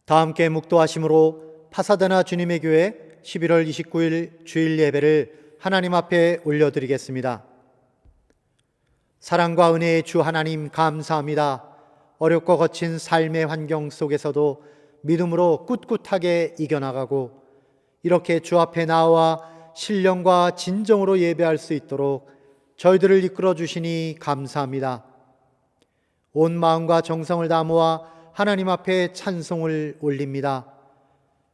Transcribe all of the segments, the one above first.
다 함께 묵도하심으로 파사데나 주님의 교회 11월 29일 주일 예배를 하나님 앞에 올려드리겠습니다. 사랑과 은혜의 주 하나님 감사합니다. 어렵고 거친 삶의 환경 속에서도 믿음으로 꿋꿋하게 이겨나가고 이렇게 주 앞에 나와 신령과 진정으로 예배할 수 있도록 저희들을 이끌어 주시니 감사합니다. 온 마음과 정성을 다 모아 하나님 앞에 찬송을 올립니다.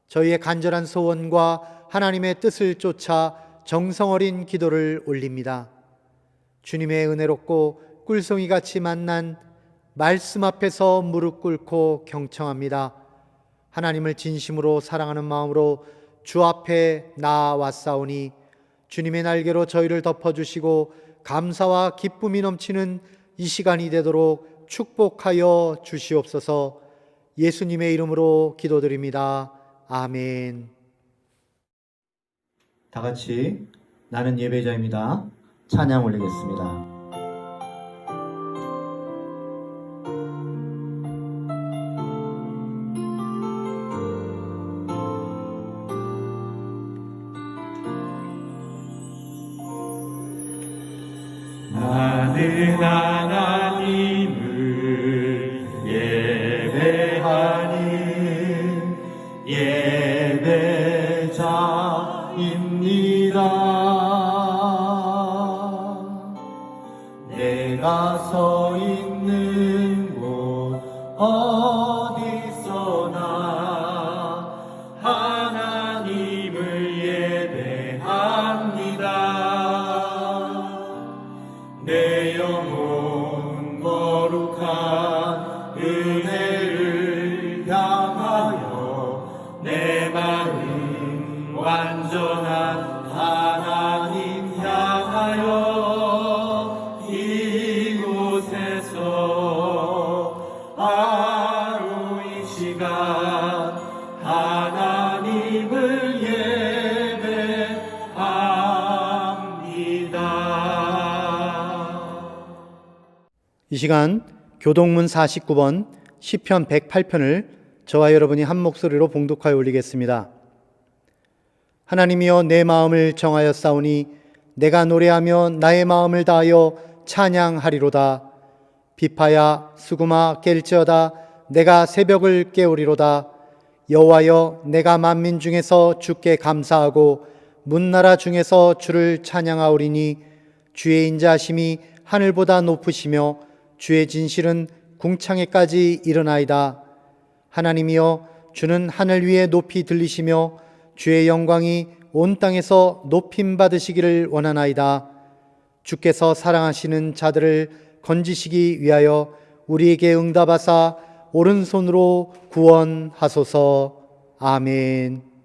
저희의 간절한 소원과 하나님의 뜻을 쫓아 정성 어린 기도를 올립니다. 주님의 은혜롭고 꿀송이같이 만난 말씀 앞에서 무릎 꿇고 경청합니다. 하나님을 진심으로 사랑하는 마음으로 주 앞에 나아왔사오니 주님의 날개로 저희를 덮어주시고 감사와 기쁨이 넘치는 이 시간이 되도록 축복하여 주시옵소서. 예수님의 이름으로 기도드립니다. 아멘. 다 같이 나는 예배자입니다. 찬양 올리겠습니다. 나는 하나님을 예배하는 예배자입니다. 내가 서 있는 곳 어디서나 하나님을 예배합니다. 내 영혼 거룩한 은혜를 향하여 내 마음 완전한 하나님 향하여 이곳에서 하루 이 시간 하나님을 예배합니다. 이 시간 교동문 49번 시편 108편을 저와 여러분이 한 목소리로 봉독하여 올리겠습니다. 하나님이여 내 마음을 정하였사오니 내가 노래하며 나의 마음을 다하여 찬양하리로다. 비파야 수구마 깰지어다. 내가 새벽을 깨우리로다. 여호와여 내가 만민 중에서 주께 감사하고 문나라 중에서 주를 찬양하오리니 주의 인자하심이 하늘보다 높으시며 주의 진실은 궁창에까지 이르나이다. 하나님이여 주는 하늘 위에 높이 들리시며 주의 영광이 온 땅에서 높임 받으시기를 원하나이다. 주께서 사랑하시는 자들을 건지시기 위하여 우리에게 응답하사 오른손으로 구원하소서. 아멘.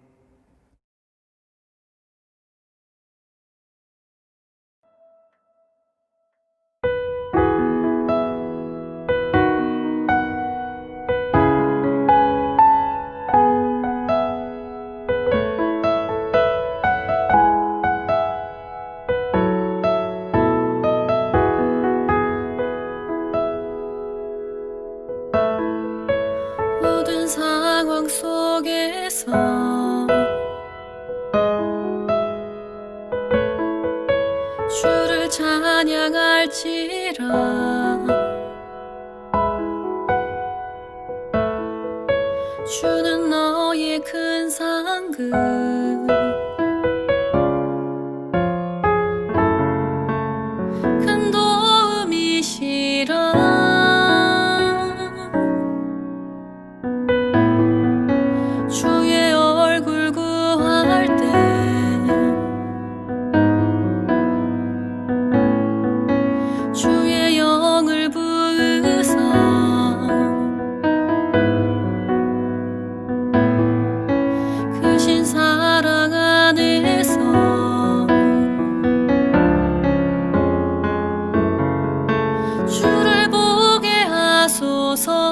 모든 상황 속에서 주를 찬양할지라. 주는 너의 큰 상급 큰 도움이시라. 주의 얼굴 구할 때 주의 영을 부으사 크신 사랑 안에서 주를 보게 하소서.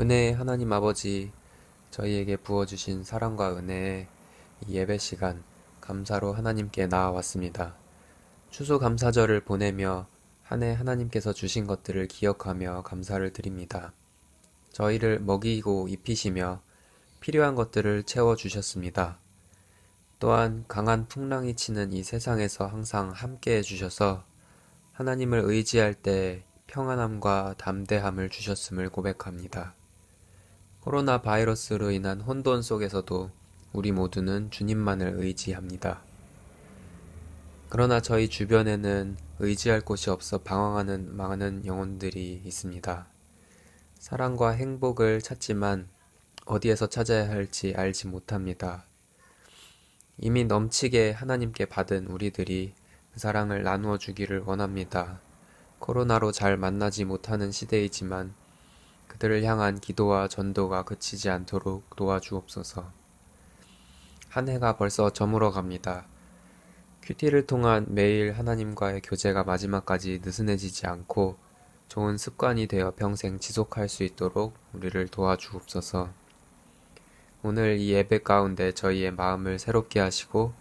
은혜의 하나님 아버지, 저희에게 부어주신 사랑과 은혜에 이 예배 시간 감사로 하나님께 나아왔습니다. 추수감사절을 보내며 한 해 하나님께서 주신 것들을 기억하며 감사를 드립니다. 저희를 먹이고 입히시며 필요한 것들을 채워주셨습니다. 또한 강한 풍랑이 치는 이 세상에서 항상 함께해 주셔서 하나님을 의지할 때 평안함과 담대함을 주셨음을 고백합니다. 코로나 바이러스로 인한 혼돈 속에서도 우리 모두는 주님만을 의지합니다. 그러나 저희 주변에는 의지할 곳이 없어 방황하는 많은 영혼들이 있습니다. 사랑과 행복을 찾지만 어디에서 찾아야 할지 알지 못합니다. 이미 넘치게 하나님께 받은 우리들이 그 사랑을 나누어 주기를 원합니다. 코로나로 잘 만나지 못하는 시대이지만 그들을 향한 기도와 전도가 그치지 않도록 도와주옵소서. 한 해가 벌써 저물어 갑니다. 큐티를 통한 매일 하나님과의 교제가 마지막까지 느슨해지지 않고 좋은 습관이 되어 평생 지속할 수 있도록 우리를 도와주옵소서. 오늘 이 예배 가운데 저희의 마음을 새롭게 하시고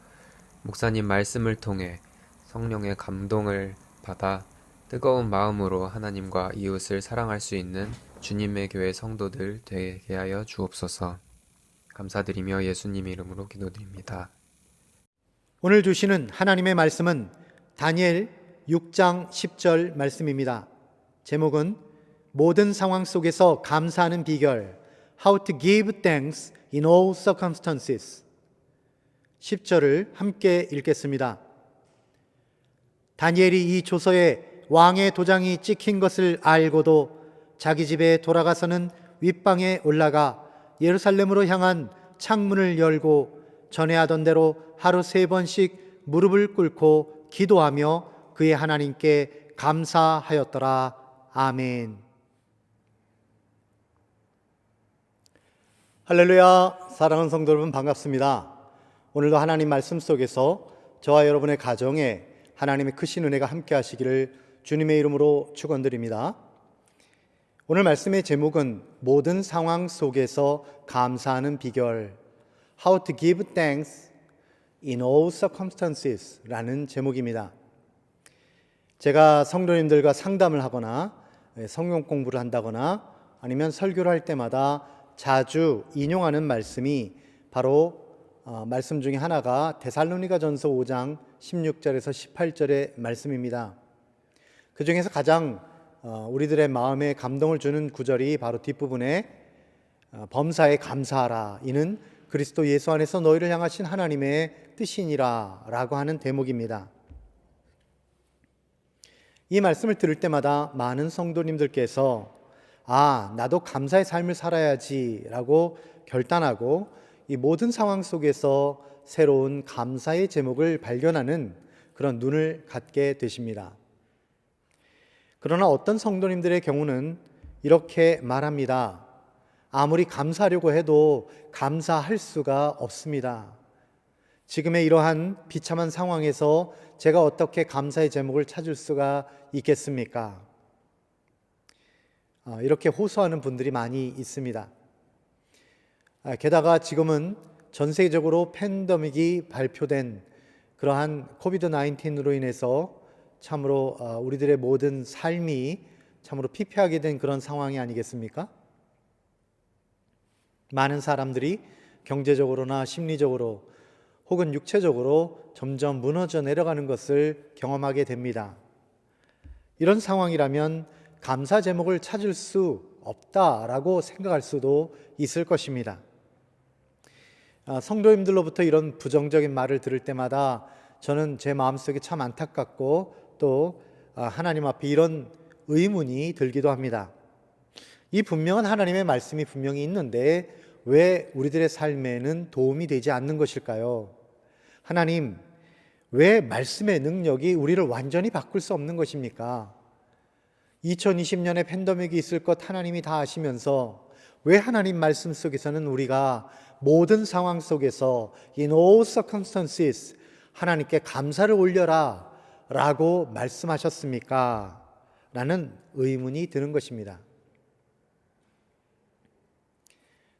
목사님 말씀을 통해 성령의 감동을 받아 뜨거운 마음으로 하나님과 이웃을 사랑할 수 있는 주님의 교회 성도들 되게 하여 주옵소서. 감사드리며 예수님 이름으로 기도드립니다. 오늘 주시는 하나님의 말씀은 다니엘 6장 10절 말씀입니다. 제목은 모든 상황 속에서 감사하는 비결, How to give thanks in all circumstances. 10절을 함께 읽겠습니다. 다니엘이 이 조서에 왕의 도장이 찍힌 것을 알고도 자기 집에 돌아가서는 윗방에 올라가 예루살렘으로 향한 창문을 열고 전에 하던 대로 하루 3번씩 무릎을 꿇고 기도하며 그의 하나님께 감사하였더라. 아멘. 할렐루야. 사랑하는 성도 여러분, 반갑습니다. 오늘도 하나님 말씀 속에서 저와 여러분의 가정에 하나님의 크신 은혜가 함께 하시기를 주님의 이름으로 축원드립니다. 오늘 말씀의 제목은 모든 상황 속에서 감사하는 비결, How to give thanks in all circumstances 라는 제목입니다. 제가 성도님들과 상담을 하거나 성경 공부를 한다거나 아니면 설교를 할 때마다 자주 인용하는 말씀이 바로 말씀 중에 하나가 데살로니가전서 5장 16절에서 18절의 말씀입니다. 그 중에서 가장 우리들의 마음에 감동을 주는 구절이 바로 뒷부분에 범사에 감사하라, 이는 그리스도 예수 안에서 너희를 향하신 하나님의 뜻이니라 라고 하는 대목입니다. 이 말씀을 들을 때마다 많은 성도님들께서 나도 감사의 삶을 살아야지 라고 결단하고 이 모든 상황 속에서 새로운 감사의 제목을 발견하는 그런 눈을 갖게 되십니다. 그러나 어떤 성도님들의 경우는 이렇게 말합니다. 아무리 감사하려고 해도 감사할 수가 없습니다. 지금의 이러한 비참한 상황에서 제가 어떻게 감사의 제목을 찾을 수가 있겠습니까? 이렇게 호소하는 분들이 많이 있습니다. 게다가 지금은 전 세계적으로 팬데믹이 발표된 그러한 코비드-19로 인해서 참으로 우리들의 모든 삶이 참으로 피폐하게 된 그런 상황이 아니겠습니까? 많은 사람들이 경제적으로나 심리적으로 혹은 육체적으로 점점 무너져 내려가는 것을 경험하게 됩니다. 이런 상황이라면 감사 제목을 찾을 수 없다라고 생각할 수도 있을 것입니다. 성도님들로부터 이런 부정적인 말을 들을 때마다 저는 제 마음속에 참 안타깝고 또 하나님 앞에 이런 의문이 들기도 합니다. 이 분명한 하나님의 말씀이 분명히 있는데 왜 우리들의 삶에는 도움이 되지 않는 것일까요? 하나님, 왜 말씀의 능력이 우리를 완전히 바꿀 수 없는 것입니까? 2020년에 팬데믹이 있을 것 하나님이 다 아시면서 왜 하나님 말씀 속에서는 우리가 모든 상황 속에서 in all circumstances 하나님께 감사를 올려라 라고 말씀하셨습니까? 라는 의문이 드는 것입니다.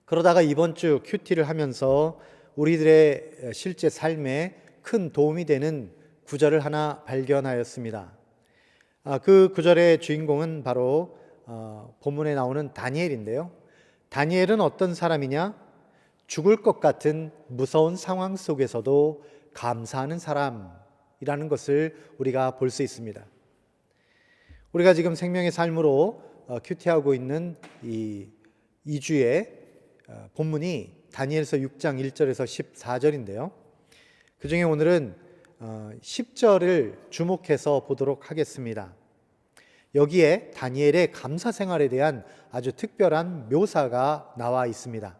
그러다가 이번 주 큐티를 하면서 우리들의 실제 삶에 큰 도움이 되는 구절을 하나 발견하였습니다. 그 구절의 주인공은 바로 본문에 나오는 다니엘인데요. 다니엘은 어떤 사람이냐? 죽을 것 같은 무서운 상황 속에서도 감사하는 사람이라는 것을 우리가 볼 수 있습니다. 우리가 지금 생명의 삶으로 큐티하고 있는 이 2주의 본문이 다니엘서 6장 1절에서 14절인데요. 그 중에 오늘은 10절을 주목해서 보도록 하겠습니다. 여기에 다니엘의 감사 생활에 대한 아주 특별한 묘사가 나와 있습니다.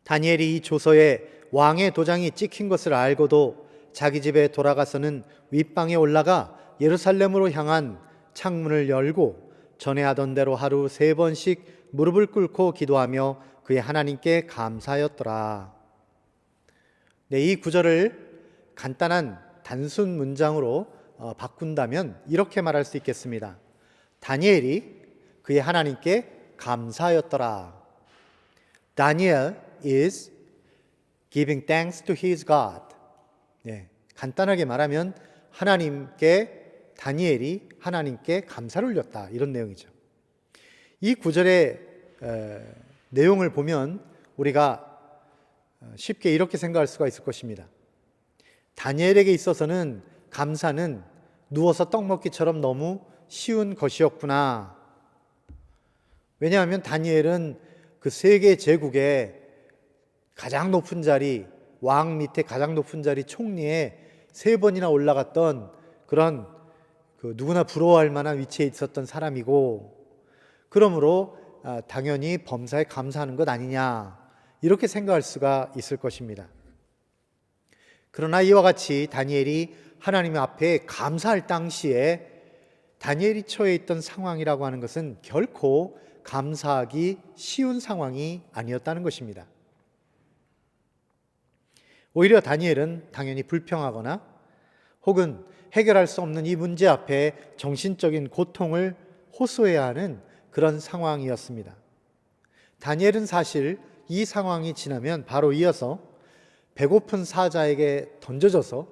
다니엘이 이 조서에 왕의 도장이 찍힌 것을 알고도 자기 집에 돌아가서는 윗방에 올라가 예루살렘으로 향한 창문을 열고 전에 하던 대로 하루 3번씩 무릎을 꿇고 기도하며 그의 하나님께 감사하였더라. 네, 이 구절을 간단한 단순 문장으로 바꾼다면 이렇게 말할 수 있겠습니다. 다니엘이 그의 하나님께 감사하였더라. Daniel is giving thanks to his God. 네, 간단하게 말하면 다니엘이 하나님께 감사를 올렸다, 이런 내용이죠. 이 구절의 내용을 보면 우리가 쉽게 이렇게 생각할 수가 있을 것입니다. 다니엘에게 있어서는 감사는 누워서 떡 먹기처럼 너무 쉬운 것이었구나. 왜냐하면 다니엘은 그 세계 제국의 가장 높은 자리, 왕 밑에 가장 높은 자리 총리에 3번이나 올라갔던 그런 누구나 부러워할 만한 위치에 있었던 사람이고, 그러므로 당연히 범사에 감사하는 것 아니냐, 이렇게 생각할 수가 있을 것입니다. 그러나 이와 같이 다니엘이 하나님 앞에 감사할 당시에 다니엘이 처해 있던 상황이라고 하는 것은 결코 감사하기 쉬운 상황이 아니었다는 것입니다. 오히려 다니엘은 당연히 불평하거나 혹은 해결할 수 없는 이 문제 앞에 정신적인 고통을 호소해야 하는 그런 상황이었습니다. 다니엘은 사실 이 상황이 지나면 바로 이어서 배고픈 사자에게 던져져서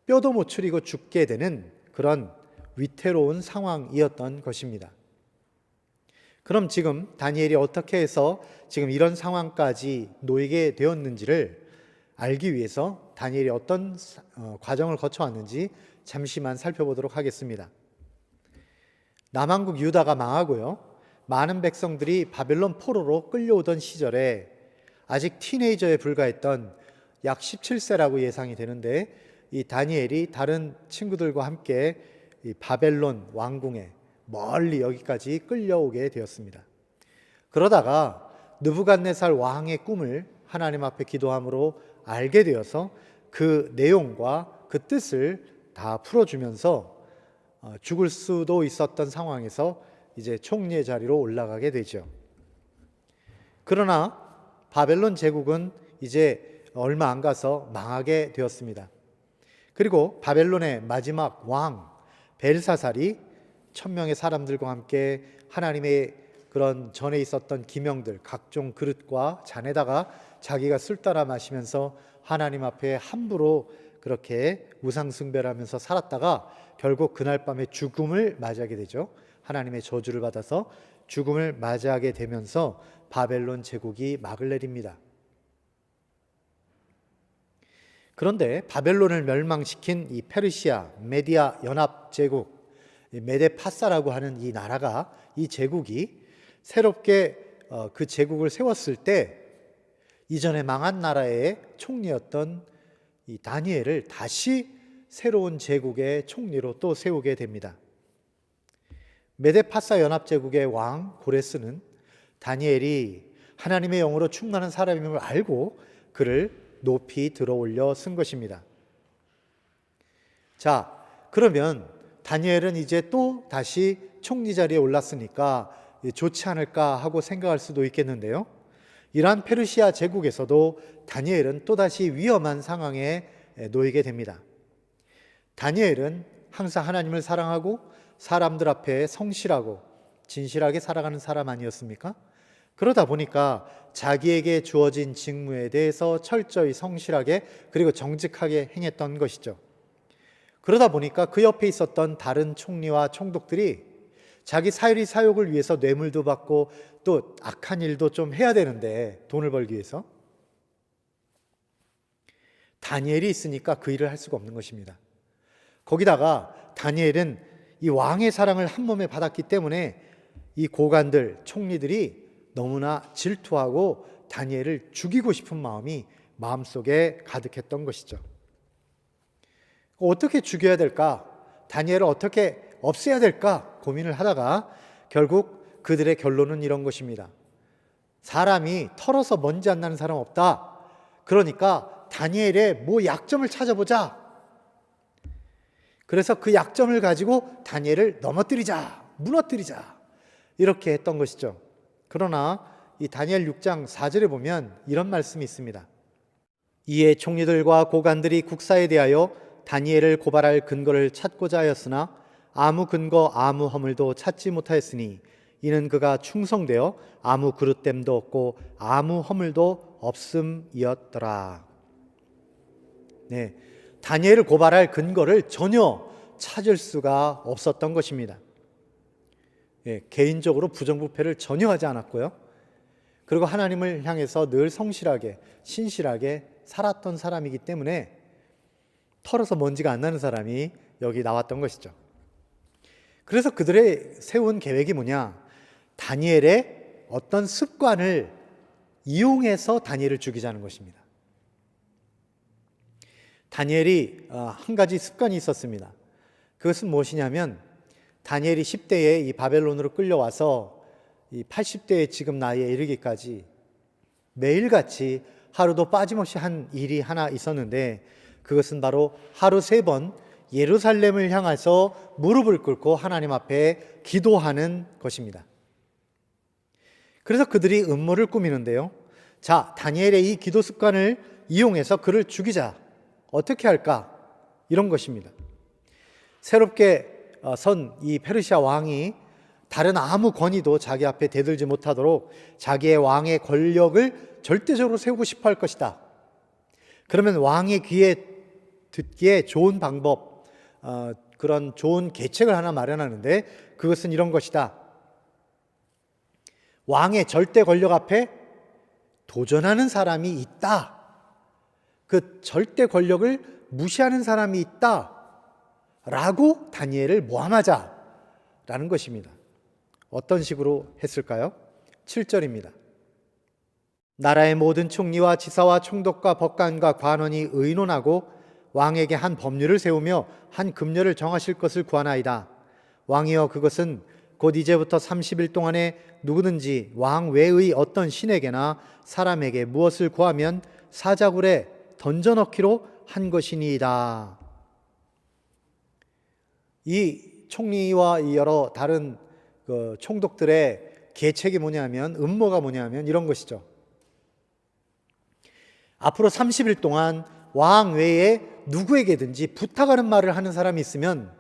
뼈도 못 추리고 죽게 되는 그런 위태로운 상황이었던 것입니다. 그럼 지금 다니엘이 어떻게 해서 지금 이런 상황까지 놓이게 되었는지를 알기 위해서 다니엘이 어떤 과정을 거쳐왔는지 잠시만 살펴보도록 하겠습니다. 남왕국 유다가 망하고요, 많은 백성들이 바벨론 포로로 끌려오던 시절에 아직 티네이저에 불과했던 약 17세라고 예상이 되는데, 이 다니엘이 다른 친구들과 함께 이 바벨론 왕궁에 멀리 여기까지 끌려오게 되었습니다. 그러다가 느부갓네살 왕의 꿈을 하나님 앞에 기도함으로 알게 되어서 그 내용과 그 뜻을 다 풀어주면서 죽을 수도 있었던 상황에서 이제 총리의 자리로 올라가게 되죠. 그러나 바벨론 제국은 이제 얼마 안 가서 망하게 되었습니다. 그리고 바벨론의 마지막 왕 벨사살이 1000명의 사람들과 함께 하나님의 그런 전에 있었던 기명들, 각종 그릇과 잔에다가 자기가 술 따라 마시면서 하나님 앞에 함부로 그렇게 우상 숭배를 하면서 살았다가 결국 그날 밤에 죽음을 맞이하게 되죠. 하나님의 저주를 받아서 죽음을 맞이하게 되면서 바벨론 제국이 막을 내립니다. 그런데 바벨론을 멸망시킨 이 페르시아 메디아 연합 제국, 메데파사라고 하는 이 나라가, 이 제국이 새롭게 그 제국을 세웠을 때 이전에 망한 나라의 총리였던 이 다니엘을 다시 새로운 제국의 총리로 또 세우게 됩니다. 메데파사 연합 제국의 왕 고레스는 다니엘이 하나님의 영으로 충만한 사람임을 알고 그를 높이 들어올려 쓴 것입니다. 자, 그러면 다니엘은 이제 또 다시 총리 자리에 올랐으니까 좋지 않을까 하고 생각할 수도 있겠는데요. 이러한 페르시아 제국에서도 다니엘은 또다시 위험한 상황에 놓이게 됩니다. 다니엘은 항상 하나님을 사랑하고 사람들 앞에 성실하고 진실하게 살아가는 사람 아니었습니까? 그러다 보니까 자기에게 주어진 직무에 대해서 철저히 성실하게 그리고 정직하게 행했던 것이죠. 그러다 보니까 그 옆에 있었던 다른 총리와 총독들이 자기 사유리 사욕을 위해서 뇌물도 받고 또 악한 일도 좀 해야 되는데, 돈을 벌기 위해서 다니엘이 있으니까 그 일을 할 수가 없는 것입니다. 거기다가 다니엘은 이 왕의 사랑을 한 몸에 받았기 때문에 이 고관들, 총리들이 너무나 질투하고 다니엘을 죽이고 싶은 마음이 마음속에 가득했던 것이죠. 어떻게 죽여야 될까? 다니엘을 어떻게 없애야 될까? 고민을 하다가 결국 그들의 결론은 이런 것입니다. 사람이 털어서 먼지 안 나는 사람 없다. 그러니까 다니엘의 뭐 약점을 찾아보자. 그래서 그 약점을 가지고 다니엘을 넘어뜨리자, 무너뜨리자, 이렇게 했던 것이죠. 그러나 이 다니엘 6장 4절에 보면 이런 말씀이 있습니다. 이에 총리들과 고관들이 국사에 대하여 다니엘을 고발할 근거를 찾고자 하였으나 아무 근거 아무 허물도 찾지 못하였으니 이는 그가 충성되어 아무 그릇됨도 없고 아무 허물도 없음이었더라. 네, 다니엘을 고발할 근거를 전혀 찾을 수가 없었던 것입니다. 예, 개인적으로 부정부패를 전혀 하지 않았고요. 그리고 하나님을 향해서 늘 성실하게 신실하게 살았던 사람이기 때문에 털어서 먼지가 안 나는 사람이 여기 나왔던 것이죠. 그래서 그들의 세운 계획이 뭐냐? 다니엘의 어떤 습관을 이용해서 다니엘을 죽이자는 것입니다. 다니엘이 한 가지 습관이 있었습니다. 그것은 무엇이냐면 다니엘이 10대에 이 바벨론으로 끌려와서 이 80대의 지금 나이에 이르기까지 매일같이 하루도 빠짐없이 한 일이 하나 있었는데, 그것은 바로 하루 3번 예루살렘을 향해서 무릎을 꿇고 하나님 앞에 기도하는 것입니다. 그래서 그들이 음모를 꾸미는데요. 자, 다니엘의 이 기도 습관을 이용해서 그를 죽이자. 어떻게 할까? 이런 것입니다. 새롭게 선 이 페르시아 왕이 다른 아무 권위도 자기 앞에 대들지 못하도록 자기의 왕의 권력을 절대적으로 세우고 싶어 할 것이다. 그러면 왕의 귀에 듣기에 좋은 방법, 그런 좋은 계책을 하나 마련하는데, 그것은 이런 것이다. 왕의 절대 권력 앞에 도전하는 사람이 있다. 그 절대 권력을 무시하는 사람이 있다. 라고 다니엘을 모함하자라는 것입니다. 어떤 식으로 했을까요? 7절입니다. 나라의 모든 총리와 지사와 총독과 법관과 관원이 의논하고 왕에게 한 법률을 세우며 한 금료를 정하실 것을 구하나이다. 왕이여, 그것은 곧 이제부터 30일 동안에 누구든지 왕 외의 어떤 신에게나 사람에게 무엇을 구하면 사자굴에 던져넣기로 한 것이니이다. 이 총리와 이 여러 다른 총독들의 계책이 뭐냐면, 음모가 뭐냐면 이런 것이죠. 앞으로 30일 동안 왕 외에 누구에게든지 부탁하는 말을 하는 사람이 있으면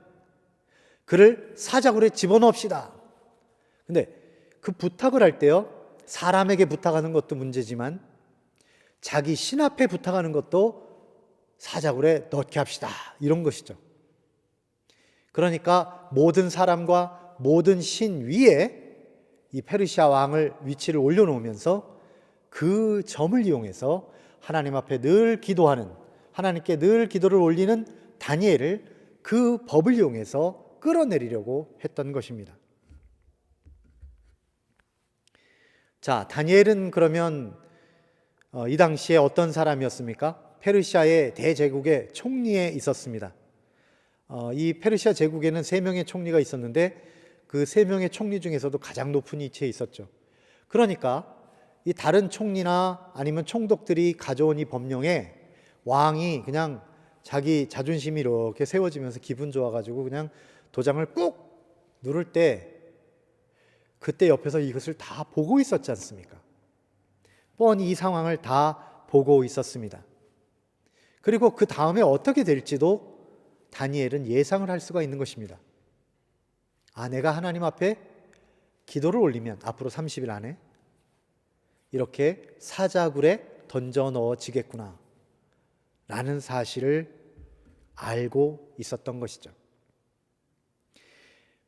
그를 사자굴에 집어넣읍시다. 근데 그 부탁을 할 때요, 사람에게 부탁하는 것도 문제지만 자기 신 앞에 부탁하는 것도 사자굴에 넣게 합시다. 이런 것이죠. 그러니까 모든 사람과 모든 신 위에 이 페르시아 왕을 위치를 올려놓으면서 그 점을 이용해서 하나님 앞에 늘 기도하는, 하나님께 늘 기도를 올리는 다니엘을 그 법을 이용해서 끌어내리려고 했던 것입니다. 자, 다니엘은 그러면 이 당시에 어떤 사람이었습니까? 페르시아의 대제국의 총리에 있었습니다. 이 페르시아 제국에는 3명의 총리가 있었는데 그 3명의 총리 중에서도 가장 높은 위치에 있었죠. 그러니까 이 다른 총리나 아니면 총독들이 가져온 이 법령에 왕이 그냥 자기 자존심이 이렇게 세워지면서 기분 좋아가지고 그냥 도장을 꾹 누를 때, 그때 옆에서 이것을 다 보고 있었지 않습니까? 뻔히 이 상황을 다 보고 있었습니다. 그리고 그 다음에 어떻게 될지도 다니엘은 예상을 할 수가 있는 것입니다. 내가 하나님 앞에 기도를 올리면 앞으로 30일 안에 이렇게 사자굴에 던져 넣어지겠구나 라는 사실을 알고 있었던 것이죠.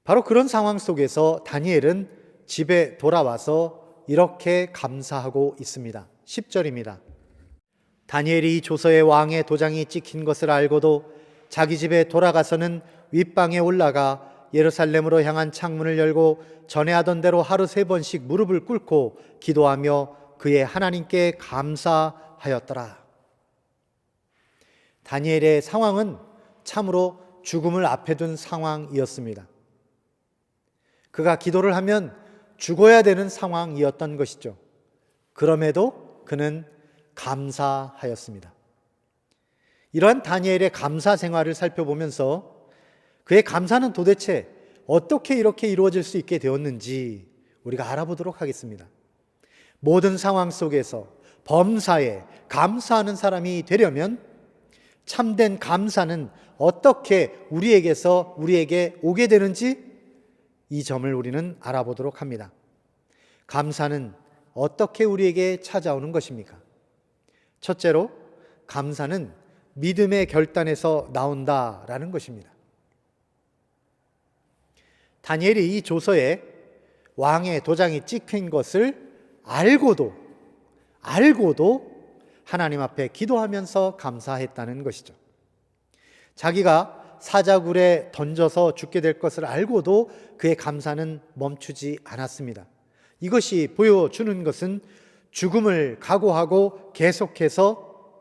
바로 그런 상황 속에서 다니엘은 집에 돌아와서 이렇게 감사하고 있습니다. 10절입니다. 다니엘이 이 조서에 왕의 도장이 찍힌 것을 알고도 자기 집에 돌아가서는 윗방에 올라가 예루살렘으로 향한 창문을 열고 전에 하던 대로 하루 3번씩 무릎을 꿇고 기도하며 그의 하나님께 감사하였더라. 다니엘의 상황은 참으로 죽음을 앞에 둔 상황이었습니다. 그가 기도를 하면 죽어야 되는 상황이었던 것이죠. 그럼에도 그는 감사하였습니다. 이러한 다니엘의 감사 생활을 살펴보면서 그의 감사는 도대체 어떻게 이렇게 이루어질 수 있게 되었는지 우리가 알아보도록 하겠습니다. 모든 상황 속에서 범사에 감사하는 사람이 되려면 참된 감사는 어떻게 우리에게 오게 되는지 이 점을 우리는 알아보도록 합니다. 감사는 어떻게 우리에게 찾아오는 것입니까? 첫째로, 감사는 믿음의 결단에서 나온다라는 것입니다. 다니엘이 이 조서에 왕의 도장이 찍힌 것을 알고도 하나님 앞에 기도하면서 감사했다는 것이죠. 자기가 사자굴에 던져서 죽게 될 것을 알고도 그의 감사는 멈추지 않았습니다. 이것이 보여주는 것은 죽음을 각오하고 계속해서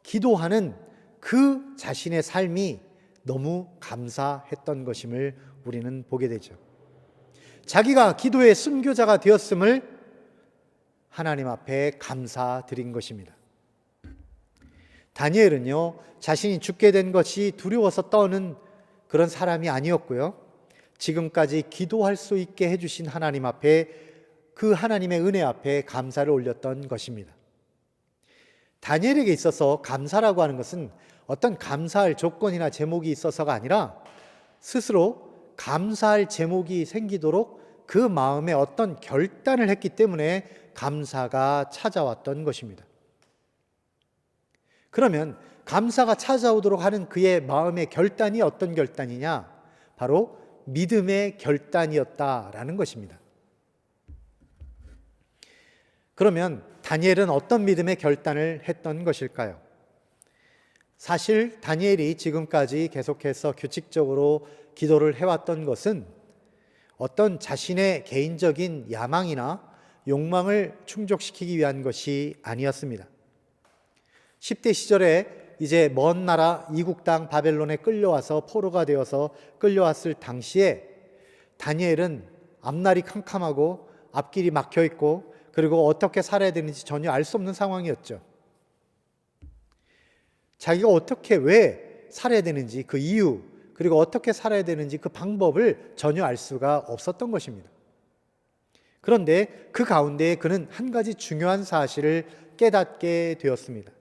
기도하는 그 자신의 삶이 너무 감사했던 것임을 우리는 보게 되죠. 자기가 기도의 순교자가 되었음을 하나님 앞에 감사드린 것입니다. 다니엘은요, 자신이 죽게 된 것이 두려워서 떠는 그런 사람이 아니었고요, 지금까지 기도할 수 있게 해주신 하나님 앞에, 그 하나님의 은혜 앞에 감사를 올렸던 것입니다. 다니엘에게 있어서 감사라고 하는 것은 어떤 감사할 조건이나 제목이 있어서가 아니라 스스로 감사할 제목이 생기도록 그 마음에 어떤 결단을 했기 때문에 감사가 찾아왔던 것입니다. 그러면 감사가 찾아오도록 하는 그의 마음의 결단이 어떤 결단이냐? 바로 믿음의 결단이었다라는 것입니다. 그러면 다니엘은 어떤 믿음의 결단을 했던 것일까요? 사실 다니엘이 지금까지 계속해서 규칙적으로 기도를 해왔던 것은 어떤 자신의 개인적인 야망이나 욕망을 충족시키기 위한 것이 아니었습니다. 10대 시절에 이제 먼 나라 이국 땅 바벨론에 끌려와서 포로가 되어서 끌려왔을 당시에 다니엘은 앞날이 캄캄하고 앞길이 막혀 있고 그리고 어떻게 살아야 되는지 전혀 알 수 없는 상황이었죠. 자기가 어떻게 왜 살아야 되는지 그 이유, 그리고 어떻게 살아야 되는지 그 방법을 전혀 알 수가 없었던 것입니다. 그런데 그 가운데 그는 한 가지 중요한 사실을 깨닫게 되었습니다.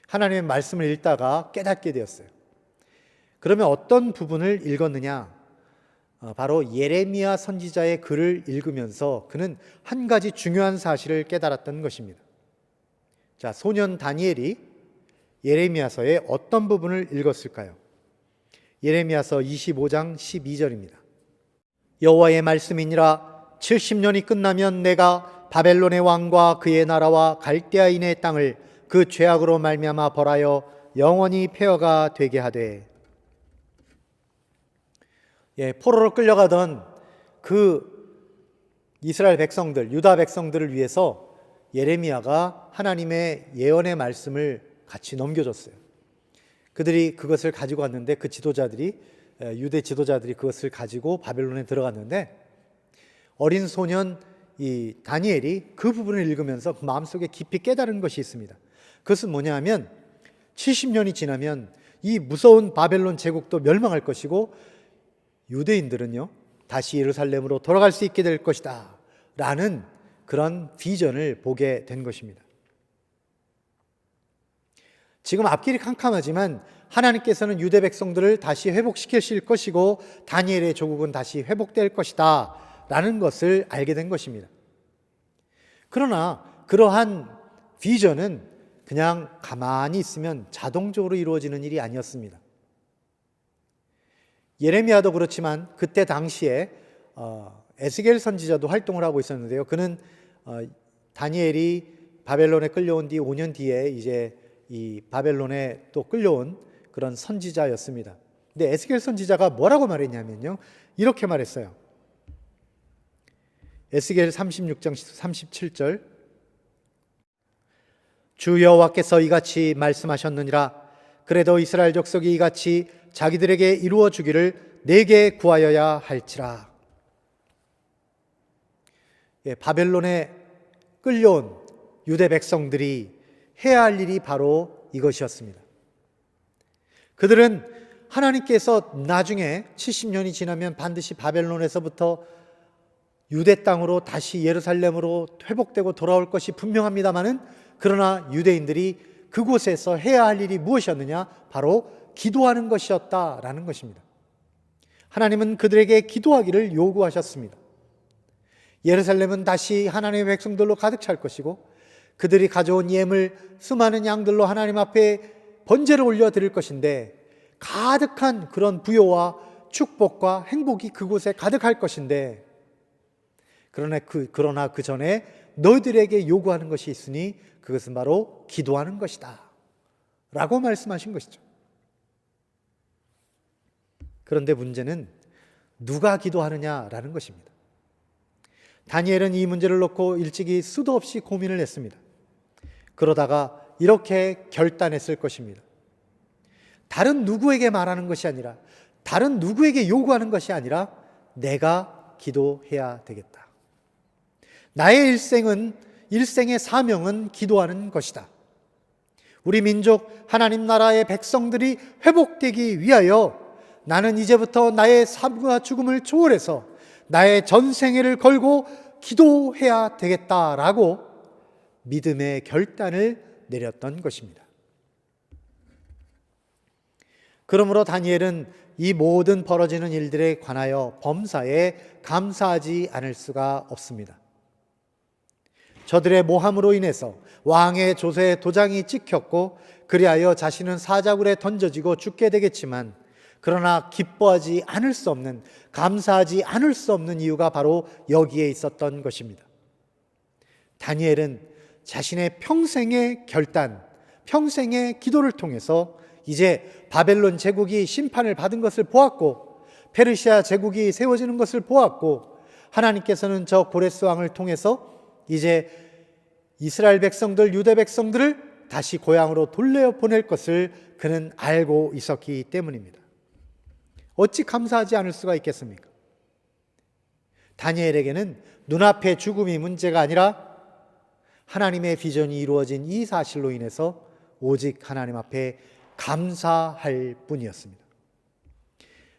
하나님의 말씀을 읽다가 깨닫게 되었어요. 그러면 어떤 부분을 읽었느냐? 바로 예레미야 선지자의 글을 읽으면서 그는 한 가지 중요한 사실을 깨달았던 것입니다. 자, 소년 다니엘이 예레미야서의 어떤 부분을 읽었을까요? 예레미야서 25장 12절입니다. 여호와의 말씀이니라 70년이 끝나면 내가 바벨론의 왕과 그의 나라와 갈대아인의 땅을 그 죄악으로 말미암아 벌하여 영원히 폐허가 되게 하되. 포로로 끌려가던 그 이스라엘 백성들, 유다 백성들을 위해서 예레미야가 하나님의 예언의 말씀을 같이 넘겨줬어요. 그들이 그것을 가지고 왔는데 그 지도자들이, 유대 지도자들이 그것을 가지고 바벨론에 들어갔는데 어린 소년 이 다니엘이 그 부분을 읽으면서 그 마음속에 깊이 깨달은 것이 있습니다. 그것은 뭐냐면 70년이 지나면 이 무서운 바벨론 제국도 멸망할 것이고 유대인들은요 다시 예루살렘으로 돌아갈 수 있게 될 것이다 라는 그런 비전을 보게 된 것입니다. 지금 앞길이 캄캄하지만 하나님께서는 유대 백성들을 다시 회복시키실 것이고 다니엘의 조국은 다시 회복될 것이다 라는 것을 알게 된 것입니다. 그러나 그러한 비전은 그냥 가만히 있으면 자동적으로 이루어지는 일이 아니었습니다. 예레미야도 그렇지만 그때 당시에 에스겔 선지자도 활동을 하고 있었는데요. 그는 다니엘이 바벨론에 끌려온 뒤 5년 뒤에 이제 이 바벨론에 또 끌려온 그런 선지자였습니다. 근데 에스겔 선지자가 뭐라고 말했냐면요, 이렇게 말했어요. 에스겔 36장 37절, 주 여호와께서 이같이 말씀하셨느니라. 그래도 이스라엘 족속이 이같이 자기들에게 이루어 주기를 내게 구하여야 할지라. 바벨론에 끌려온 유대 백성들이 해야 할 일이 바로 이것이었습니다. 그들은 하나님께서 나중에 70년이 지나면 반드시 바벨론에서부터 유대 땅으로 다시 예루살렘으로 회복되고 돌아올 것이 분명합니다마는, 그러나 유대인들이 그곳에서 해야 할 일이 무엇이었느냐? 바로 기도하는 것이었다라는 것입니다. 하나님은 그들에게 기도하기를 요구하셨습니다. 예루살렘은 다시 하나님의 백성들로 가득 찰 것이고, 그들이 가져온 예물 수많은 양들로 하나님 앞에 번제를 올려드릴 것인데, 가득한 그런 부요와 축복과 행복이 그곳에 가득할 것인데, 그러나 그 전에 너희들에게 요구하는 것이 있으니 그것은 바로 기도하는 것이다 라고 말씀하신 것이죠. 그런데 문제는 누가 기도하느냐라는 것입니다. 다니엘은 이 문제를 놓고 일찍이 수도 없이 고민을 했습니다. 그러다가 이렇게 결단했을 것입니다. 다른 누구에게 말하는 것이 아니라, 다른 누구에게 요구하는 것이 아니라 내가 기도해야 되겠다. 나의 일생의 사명은 기도하는 것이다. 우리 민족 하나님 나라의 백성들이 회복되기 위하여 나는 이제부터 나의 삶과 죽음을 초월해서 나의 전생애를 걸고 기도해야 되겠다라고 믿음의 결단을 내렸던 것입니다. 그러므로 다니엘은 이 모든 벌어지는 일들에 관하여 범사에 감사하지 않을 수가 없습니다. 저들의 모함으로 인해서 왕의 조서에 도장이 찍혔고, 그리하여 자신은 사자굴에 던져지고 죽게 되겠지만, 그러나 기뻐하지 않을 수 없는, 감사하지 않을 수 없는 이유가 바로 여기에 있었던 것입니다. 다니엘은 자신의 평생의 결단, 평생의 기도를 통해서 이제 바벨론 제국이 심판을 받은 것을 보았고, 페르시아 제국이 세워지는 것을 보았고, 하나님께서는 저 고레스 왕을 통해서 이제 이스라엘 백성들, 유대 백성들을 다시 고향으로 돌려보낼 것을 그는 알고 있었기 때문입니다. 어찌 감사하지 않을 수가 있겠습니까? 다니엘에게는 눈앞의 죽음이 문제가 아니라 하나님의 비전이 이루어진 이 사실로 인해서 오직 하나님 앞에 감사할 뿐이었습니다.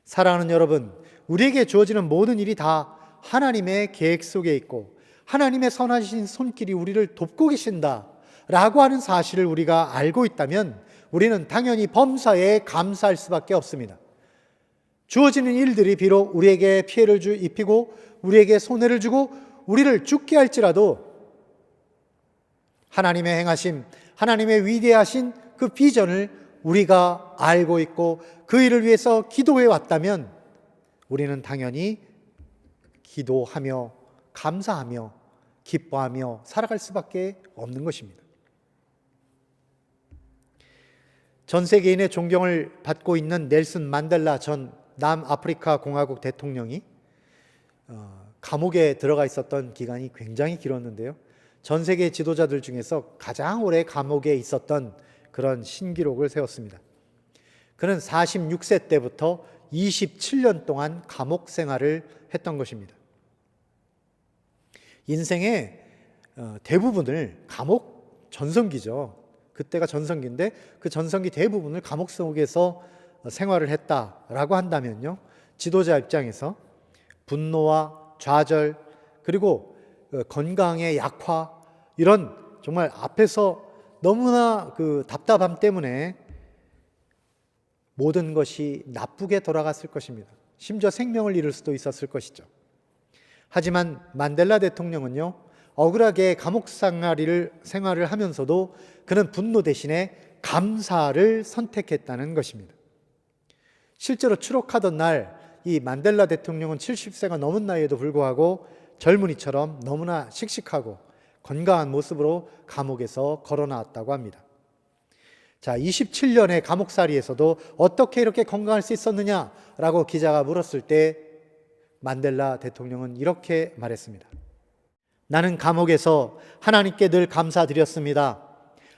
사랑하는 여러분, 우리에게 주어지는 모든 일이 다 하나님의 계획 속에 있고 하나님의 선하신 손길이 우리를 돕고 계신다 라고 하는 사실을 우리가 알고 있다면 우리는 당연히 범사에 감사할 수밖에 없습니다. 주어지는 일들이 비록 우리에게 피해를 입히고 우리에게 손해를 주고 우리를 죽게 할지라도 하나님의 행하심, 하나님의 위대하신 그 비전을 우리가 알고 있고 그 일을 위해서 기도해 왔다면 우리는 당연히 기도하며 감사하며 기뻐하며 살아갈 수밖에 없는 것입니다. 전 세계인의 존경을 받고 있는 넬슨 만델라 전 남아프리카 공화국 대통령이 감옥에 들어가 있었던 기간이 굉장히 길었는데요. 전 세계 지도자들 중에서 가장 오래 감옥에 있었던 그런 신기록을 세웠습니다. 그는 46세 때부터 27년 동안 감옥 생활을 했던 것입니다. 인생의 대부분을 감옥 전성기죠. 그때가 전성기인데 그 전성기 대부분을 감옥 속에서 생활을 했다라고 한다면요, 지도자 입장에서 분노와 좌절 그리고 건강의 약화, 이런 정말 앞에서 너무나 그 답답함 때문에 모든 것이 나쁘게 돌아갔을 것입니다. 심지어 생명을 잃을 수도 있었을 것이죠. 하지만 만델라 대통령은요, 억울하게 감옥 생활을 하면서도 그는 분노 대신에 감사를 선택했다는 것입니다. 실제로 추록하던 날 이 만델라 대통령은 70세가 넘은 나이에도 불구하고 젊은이처럼 너무나 씩씩하고 건강한 모습으로 감옥에서 걸어 나왔다고 합니다. 자, 27년의 감옥살이에서도 어떻게 이렇게 건강할 수 있었느냐라고 기자가 물었을 때 만델라 대통령은 이렇게 말했습니다. 나는 감옥에서 하나님께 늘 감사드렸습니다.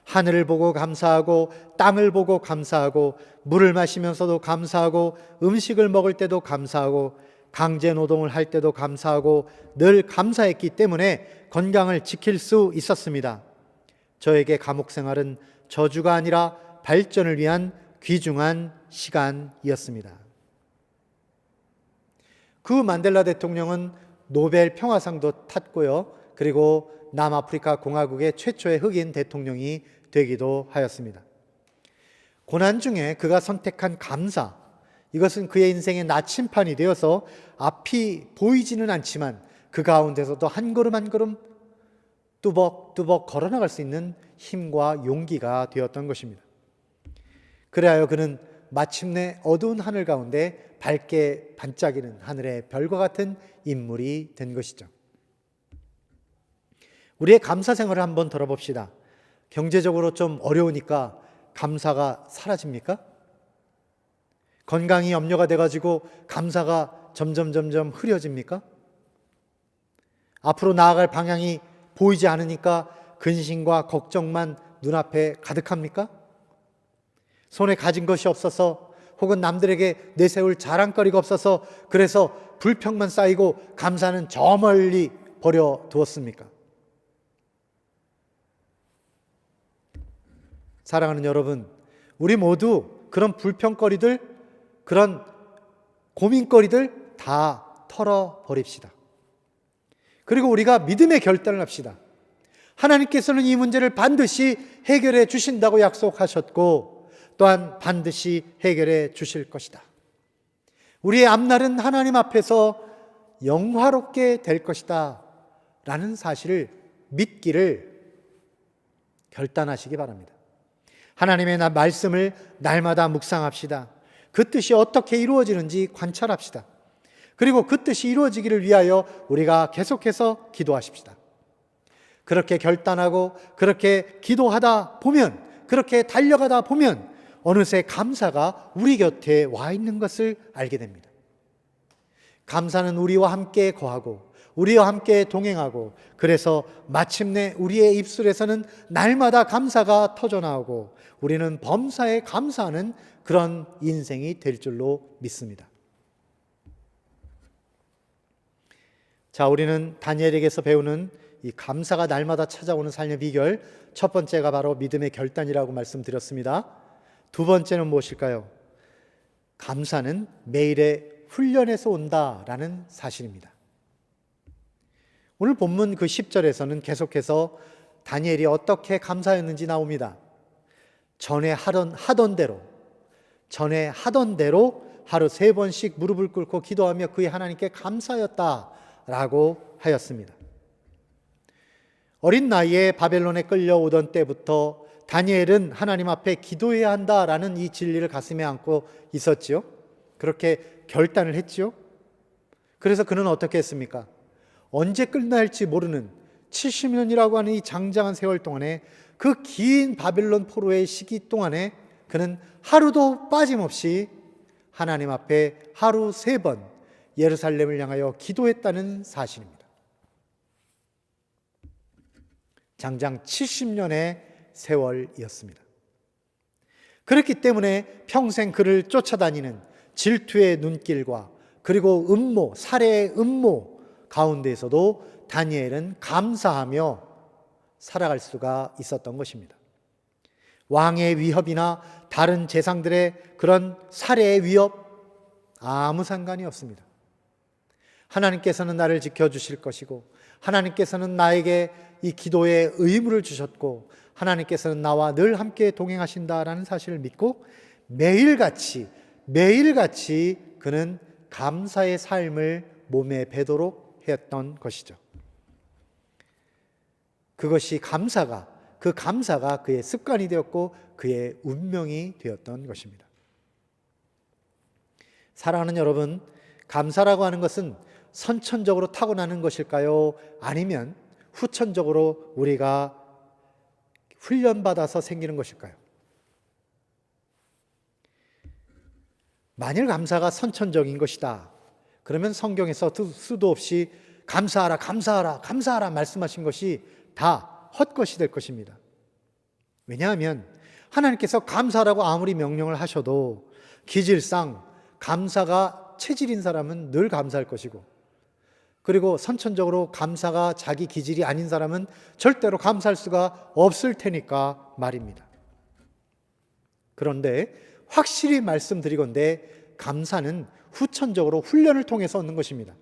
하늘을 보고 감사하고 땅을 보고 감사하고 물을 마시면서도 감사하고 음식을 먹을 때도 감사하고 강제 노동을 할 때도 감사하고 늘 감사했기 때문에 건강을 지킬 수 있었습니다. 저에게 감옥 생활은 저주가 아니라 발전을 위한 귀중한 시간이었습니다. 그 만델라 대통령은 노벨 평화상도 탔고요. 그리고 남아프리카 공화국의 최초의 흑인 대통령이 되기도 하였습니다. 고난 중에 그가 선택한 감사, 이것은 그의 인생의 나침판이 되어서 앞이 보이지는 않지만 그 가운데서도 한 걸음 한 걸음 뚜벅뚜벅 걸어나갈 수 있는 힘과 용기가 되었던 것입니다. 그래야 그는 마침내 어두운 하늘 가운데 밝게 반짝이는 하늘의 별과 같은 인물이 된 것이죠. 우리의 감사 생활을 한번 돌아봅시다. 경제적으로 좀 어려우니까 감사가 사라집니까? 건강이 염려가 돼가지고 감사가 점점 흐려집니까? 앞으로 나아갈 방향이 보이지 않으니까 근심과 걱정만 눈앞에 가득합니까? 손에 가진 것이 없어서 혹은 남들에게 내세울 자랑거리가 없어서 그래서 불평만 쌓이고 감사는 저 멀리 버려두었습니까? 사랑하는 여러분, 우리 모두 그런 불평거리들, 그런 고민거리들 다 털어버립시다. 그리고 우리가 믿음의 결단을 합시다. 하나님께서는 이 문제를 반드시 해결해 주신다고 약속하셨고 또한 반드시 해결해 주실 것이다. 우리의 앞날은 하나님 앞에서 영화롭게 될 것이다 라는 사실을 믿기를 결단하시기 바랍니다. 하나님의 말씀을 날마다 묵상합시다. 그 뜻이 어떻게 이루어지는지 관찰합시다. 그리고 그 뜻이 이루어지기를 위하여 우리가 계속해서 기도하십시다. 그렇게 결단하고 그렇게 기도하다 보면, 그렇게 달려가다 보면 어느새 감사가 우리 곁에 와 있는 것을 알게 됩니다. 감사는 우리와 함께 거하고 우리와 함께 동행하고 그래서 마침내 우리의 입술에서는 날마다 감사가 터져나오고 우리는 범사에 감사하는 그런 인생이 될 줄로 믿습니다. 자, 우리는 다니엘에게서 배우는 이 감사가 날마다 찾아오는 삶의 비결, 첫 번째가 바로 믿음의 결단이라고 말씀드렸습니다. 두 번째는 무엇일까요? 감사는 매일의 훈련에서 온다라는 사실입니다. 오늘 본문 그 10절에서는 계속해서 다니엘이 어떻게 감사했는지 나옵니다. 전에 하던 대로 하루 3번씩 무릎을 꿇고 기도하며 그의 하나님께 감사하였다라고 하였습니다. 어린 나이에 바벨론에 끌려오던 때부터 다니엘은 하나님 앞에 기도해야 한다라는 이 진리를 가슴에 안고 있었지요. 그렇게 결단을 했지요. 그래서 그는 어떻게 했습니까? 언제 끝날지 모르는 70년이라고 하는 이 장장한 세월 동안에 그 긴 바벨론 포로의 시기 동안에 그는 하루도 빠짐없이 하나님 앞에 하루 3번 예루살렘을 향하여 기도했다는 사실입니다. 장장 70년의 세월이었습니다. 그렇기 때문에 평생 그를 쫓아다니는 질투의 눈길과 그리고 음모, 살해의 음모 가운데에서도 다니엘은 감사하며 살아갈 수가 있었던 것입니다. 왕의 위협이나 다른 재상들의 그런 살해의 위협 아무 상관이 없습니다. 하나님께서는 나를 지켜주실 것이고 하나님께서는 나에게 이 기도의 의무를 주셨고 하나님께서는 나와 늘 함께 동행하신다라는 사실을 믿고 매일같이 그는 감사의 삶을 몸에 배도록 했던 것이죠. 그것이 그 감사가 그의 습관이 되었고 그의 운명이 되었던 것입니다. 사랑하는 여러분, 감사라고 하는 것은 선천적으로 타고나는 것일까요? 아니면 후천적으로 우리가 훈련받아서 생기는 것일까요? 만일 감사가 선천적인 것이다, 그러면 성경에서 수도 없이 감사하라, 감사하라, 감사하라 말씀하신 것이 다 헛것이 될 것입니다. 왜냐하면 하나님께서 감사라고 아무리 명령을 하셔도 기질상 감사가 체질인 사람은 늘 감사할 것이고, 그리고 선천적으로 감사가 자기 기질이 아닌 사람은 절대로 감사할 수가 없을 테니까 말입니다. 그런데 확실히 말씀드리건대 감사는 후천적으로 훈련을 통해서 얻는 것입니다.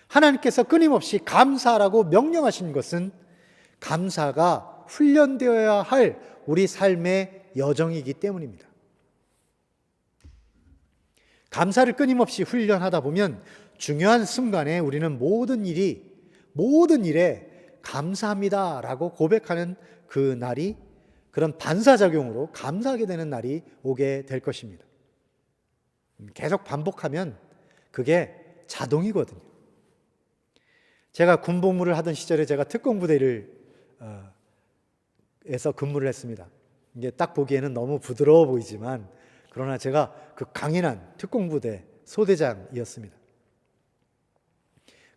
하나님께서 끊임없이 감사라고 명령하신 것은 감사가 훈련되어야 할 우리 삶의 여정이기 때문입니다. 감사를 끊임없이 훈련하다 보면 중요한 순간에 우리는 모든 일에 감사합니다라고 고백하는 그 날이, 그런 반사작용으로 감사하게 되는 날이 오게 될 것입니다. 계속 반복하면 그게 자동이거든요. 제가 군복무를 하던 시절에 제가 특공부대에서 근무를 했습니다. 이게 딱 보기에는 너무 부드러워 보이지만, 그러나 제가 그 강인한 특공부대 소대장이었습니다.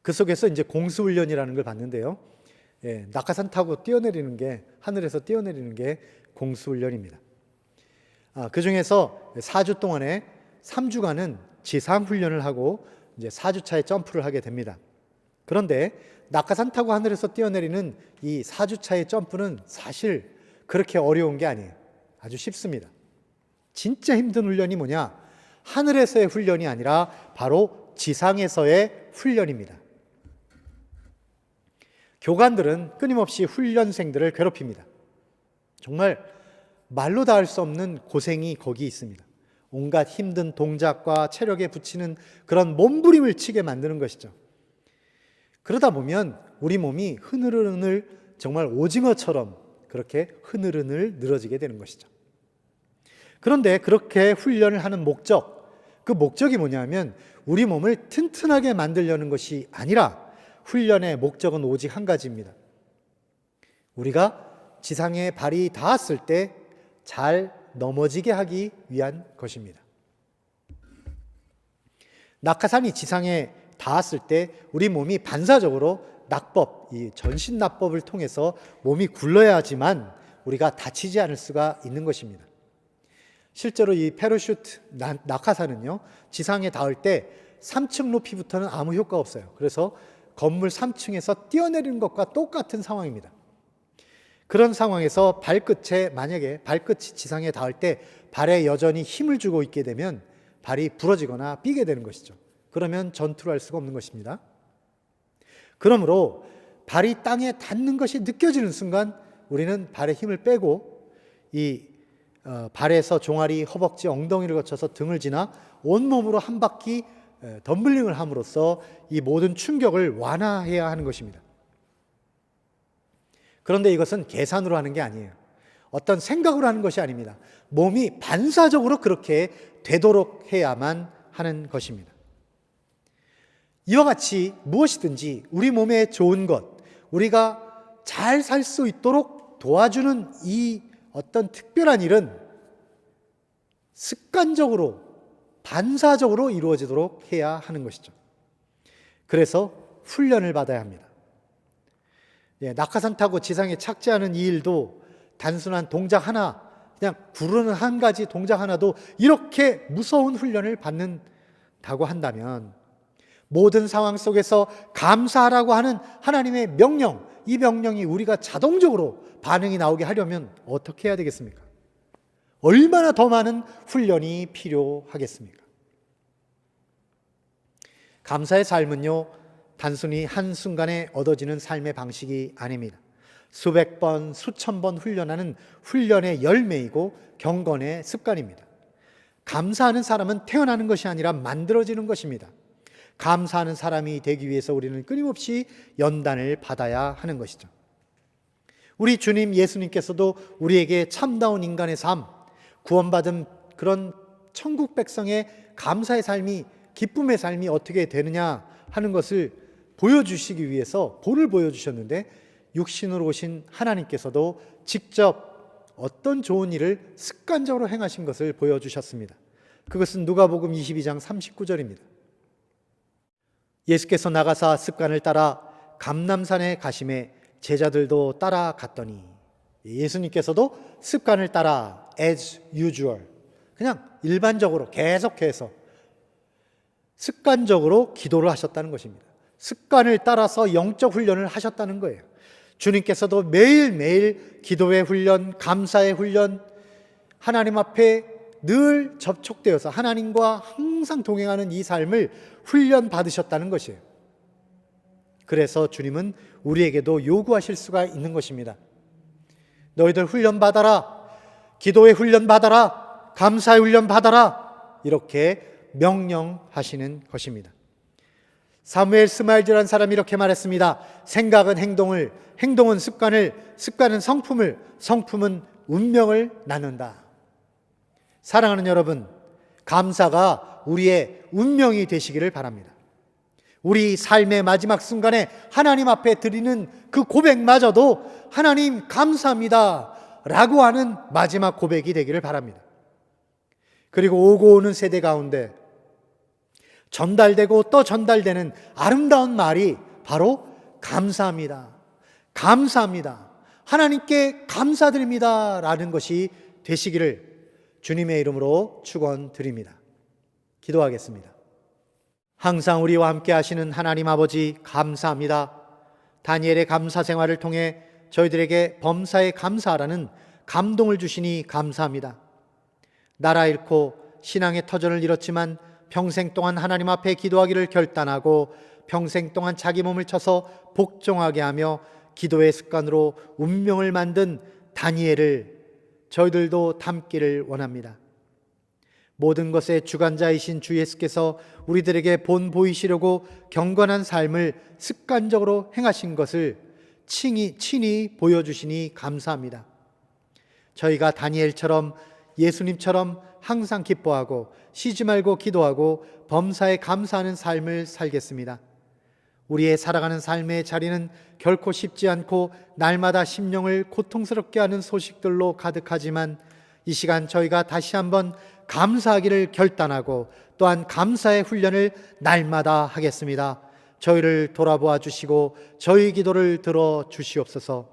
그 속에서 이제 공수훈련이라는 걸 봤는데요. 낙하산 타고 뛰어내리는 게, 하늘에서 뛰어내리는 게 공수훈련입니다. 그 중에서 4주 동안에 3주간은 지상훈련을 하고 이제 4주차에 점프를 하게 됩니다. 그런데 낙하산 타고 하늘에서 뛰어내리는 이 4주차의 점프는 사실 그렇게 어려운 게 아니에요. 아주 쉽습니다. 진짜 힘든 훈련이 뭐냐? 하늘에서의 훈련이 아니라 바로 지상에서의 훈련입니다. 교관들은 끊임없이 훈련생들을 괴롭힙니다. 정말 말로 다 할 수 없는 고생이 거기 있습니다. 온갖 힘든 동작과 체력에 붙이는 그런 몸부림을 치게 만드는 것이죠. 그러다 보면 우리 몸이 흐느르느늘, 정말 오징어처럼 그렇게 흐느르느늘 늘어지게 되는 것이죠. 그런데 그렇게 훈련을 하는 그 목적이 뭐냐면 우리 몸을 튼튼하게 만들려는 것이 아니라, 훈련의 목적은 오직 한 가지입니다. 우리가 지상에 발이 닿았을 때 잘 넘어지게 하기 위한 것입니다. 낙하산이 지상에 닿았을 때 우리 몸이 반사적으로 낙법, 이 전신낙법을 통해서 몸이 굴러야 하지만 우리가 다치지 않을 수가 있는 것입니다. 실제로 이 패러슈트 낙하산은요, 지상에 닿을 때 3층 높이부터는 아무 효과가 없어요. 그래서 건물 3층에서 뛰어내리는 것과 똑같은 상황입니다. 그런 상황에서 만약에 발끝이 지상에 닿을 때 발에 여전히 힘을 주고 있게 되면 발이 부러지거나 삐게 되는 것이죠. 그러면 전투를 할 수가 없는 것입니다. 그러므로 발이 땅에 닿는 것이 느껴지는 순간 우리는 발에 힘을 빼고 발에서 종아리, 허벅지, 엉덩이를 거쳐서 등을 지나 온몸으로 한 바퀴 덤블링을 함으로써 이 모든 충격을 완화해야 하는 것입니다. 그런데 이것은 계산으로 하는 게 아니에요. 어떤 생각으로 하는 것이 아닙니다. 몸이 반사적으로 그렇게 되도록 해야만 하는 것입니다. 이와 같이 무엇이든지 우리 몸에 좋은 것, 우리가 잘 살 수 있도록 도와주는 이 어떤 특별한 일은 습관적으로, 반사적으로 이루어지도록 해야 하는 것이죠. 그래서 훈련을 받아야 합니다. 낙하산 타고 지상에 착지하는 이 일도 단순한 동작 하나, 그냥 구르는 한 가지 동작 하나도 이렇게 무서운 훈련을 받는다고 한다면, 모든 상황 속에서 감사하라고 하는 하나님의 명령, 이 명령이 우리가 자동적으로 반응이 나오게 하려면 어떻게 해야 되겠습니까? 얼마나 더 많은 훈련이 필요하겠습니까? 감사의 삶은요, 단순히 한순간에 얻어지는 삶의 방식이 아닙니다. 수백 번, 수천 번 훈련하는 훈련의 열매이고 경건의 습관입니다. 감사하는 사람은 태어나는 것이 아니라 만들어지는 것입니다. 감사하는 사람이 되기 위해서 우리는 끊임없이 연단을 받아야 하는 것이죠. 우리 주님 예수님께서도 우리에게 참다운 인간의 삶, 구원받은 그런 천국 백성의 감사의 삶이, 기쁨의 삶이 어떻게 되느냐 하는 것을 보여주시기 위해서 본을 보여주셨는데, 육신으로 오신 하나님께서도 직접 어떤 좋은 일을 습관적으로 행하신 것을 보여주셨습니다. 그것은 누가복음 22장 39절입니다. 예수께서 나가사 습관을 따라 감람산에 가심에 제자들도 따라갔더니, 예수님께서도 습관을 따라 as usual, 그냥 일반적으로 계속해서 습관적으로 기도를 하셨다는 것입니다. 습관을 따라서 영적 훈련을 하셨다는 거예요. 주님께서도 매일매일 기도의 훈련, 감사의 훈련, 하나님 앞에 늘 접촉되어서 하나님과 항상 동행하는 이 삶을 훈련 받으셨다는 것이에요. 그래서 주님은 우리에게도 요구하실 수가 있는 것입니다. 너희들 훈련 받아라, 기도의 훈련 받아라, 감사의 훈련 받아라, 이렇게 명령하시는 것입니다. 사무엘 스마일즈라는 사람이 이렇게 말했습니다. 생각은 행동을, 행동은 습관을, 습관은 성품을, 성품은 운명을 낳는다. 사랑하는 여러분, 감사가 우리의 운명이 되시기를 바랍니다. 우리 삶의 마지막 순간에 하나님 앞에 드리는 그 고백마저도 하나님 감사합니다 라고 하는 마지막 고백이 되기를 바랍니다. 그리고 오고 오는 세대 가운데 전달되고 또 전달되는 아름다운 말이 바로 감사합니다, 감사합니다, 하나님께 감사드립니다 라는 것이 되시기를 주님의 이름으로 축원드립니다. 기도하겠습니다. 항상 우리와 함께 하시는 하나님 아버지, 감사합니다. 다니엘의 감사 생활을 통해 저희들에게 범사에 감사하라는 감동을 주시니 감사합니다. 나라 잃고 신앙의 터전을 잃었지만 평생 동안 하나님 앞에 기도하기를 결단하고 평생 동안 자기 몸을 쳐서 복종하게 하며 기도의 습관으로 운명을 만든 다니엘을 저희들도 닮기를 원합니다. 모든 것의 주관자이신 주 예수께서 우리들에게 본 보이시려고 경건한 삶을 습관적으로 행하신 것을 친히 보여주시니 감사합니다. 저희가 다니엘처럼 예수님처럼 항상 기뻐하고 쉬지 말고 기도하고 범사에 감사하는 삶을 살겠습니다. 우리의 살아가는 삶의 자리는 결코 쉽지 않고 날마다 심령을 고통스럽게 하는 소식들로 가득하지만 이 시간 저희가 다시 한번 감사하기를 결단하고 또한 감사의 훈련을 날마다 하겠습니다. 저희를 돌아보아 주시고 저희 기도를 들어 주시옵소서.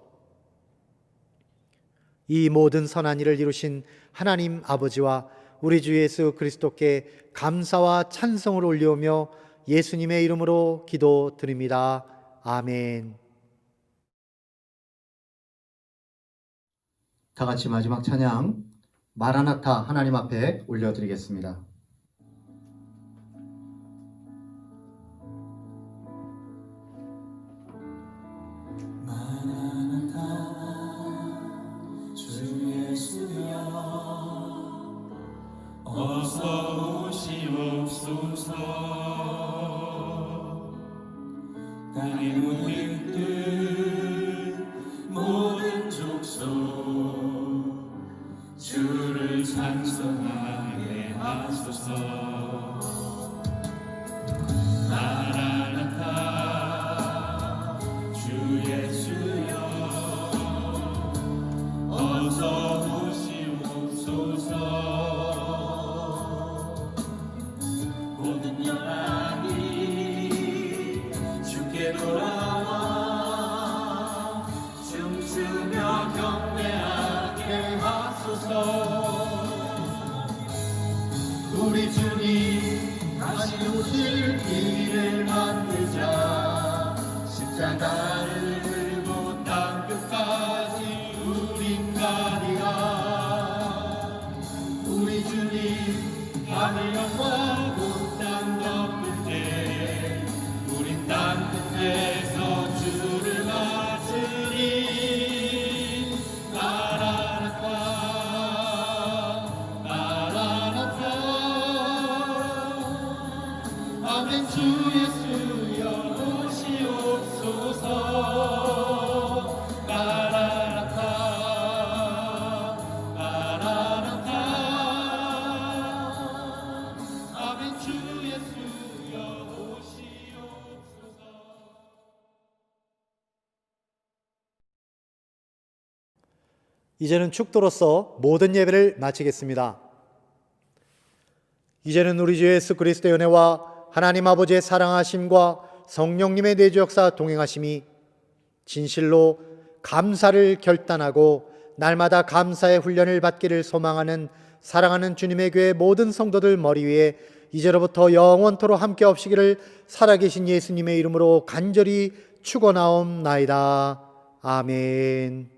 이 모든 선한 일을 이루신 하나님 아버지와 우리 주 예수 그리스도께 감사와 찬송을 올리오며 예수님의 이름으로 기도드립니다. 아멘. 다 같이 마지막 찬양 마라나타 하나님 앞에 올려드리겠습니다. 어서 오시옵소서. 땅의 모든 뜻 모든 족속 주를 찬송하게 하소서. 마라나타 주 예수여 어서 오시옵소서. 모든 영광이 주께 돌아와 춤추며 경배하게 하소서. 우리 주님 다시 오실 길을 만들자. 십자가를 들고 땅끝까지 우린 가리라. 우리 주님 하늘 영광 땅 덮을 때 우린 땅 끝에서 주를 맞으리. 마라나타 마라나타 아멘. 주 이제는 축도로서 모든 예배를 마치겠습니다. 이제는 우리 주 예수 그리스도의 은혜와 하나님 아버지의 사랑하심과 성령님의 내주 역사 동행하심이 진실로 감사를 결단하고 날마다 감사의 훈련을 받기를 소망하는 사랑하는 주님의 교회 모든 성도들 머리 위에 이제로부터 영원토록 함께 없시기를 살아계신 예수님의 이름으로 간절히 축원하옵나이다. 아멘.